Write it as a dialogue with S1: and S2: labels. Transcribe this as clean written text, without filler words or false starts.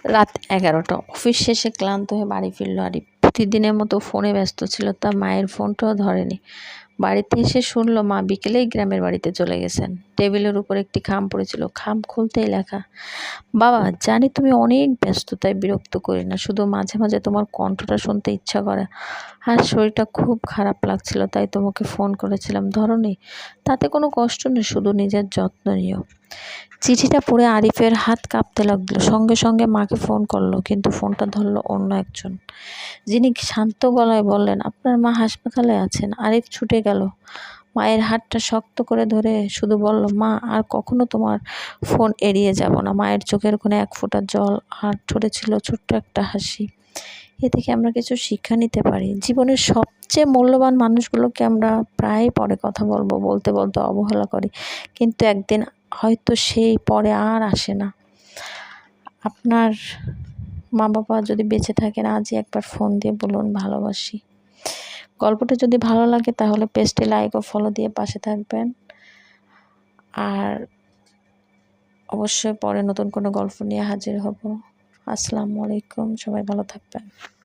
S1: রাত 11টা। অফিস শেষে ক্লান্ত হয়ে বাড়ি ফিরল আরিফ। প্রতিদিনের মতো ফোনে ব্যস্ত ছিল, তার মায়ের ফোনটাও ধরেনি। বাড়িতে এসে শুনল মা বিকেলেই গ্রামের বাড়িতে চলে গেছেন। টেবিলের উপর একটি খাম পড়েছিল, খাম খুলতেই লেখা, বাবা জানি তুমি অনেক ব্যস্ত, তাই বিরক্ত করি না, শুধু মাঝে মাঝে তোমার কণ্ঠটা শুনতে ইচ্ছা করে। আর শরীরটা খুব খারাপ লাগছিল, তাই তোমাকে ফোন করেছিলাম, ধরনি। তাতে কোনো কষ্ট নেই, শুধু নিজের যত্ন নিও। চিঠিটা পড়ে আরিফের হাত কাঁপতে লাগলো। সঙ্গে সঙ্গে মাকে ফোন করলো, কিন্তু ফোনটা ধরলো অন্য একজন, যিনি শান্ত গলায় বললেন, আপনার মা হাসপাতালে আছেন। আরিফ ছুটে গেল, মায়ের হাতটা শক্ত করে ধরে শুধু বলল, মা আর কখনো তোমার ফোন এড়িয়ে যাব না। মায়ের চোখের কোণে এক ফোঁটা জল, আর ঠোঁটে ছিল ছোট্ট একটা হাসি। এ থেকে আমরা কিছু শিক্ষা নিতে পারি। জীবনের সবচেয়ে মূল্যবান মানুষগুলোকে আমরা প্রায় পরে কথা বলবো বলতে বলতে অবহেলা করি, কিন্তু একদিন হয়তো সেই পরে আর আসে না। আপনার মা বাবা যদি বেঁচে থাকেন, আজই একবার ফোন দিয়ে বলুন ভালোবাসি। গল্পটা যদি ভালো লাগে তাহলে পেজটি লাইক ও ফলো দিয়ে পাশে থাকবেন। আর অবশ্যই পরে নতুন কোনো গল্প নিয়ে হাজির হব। আসসালামু আলাইকুম, সবাই ভালো থাকবেন।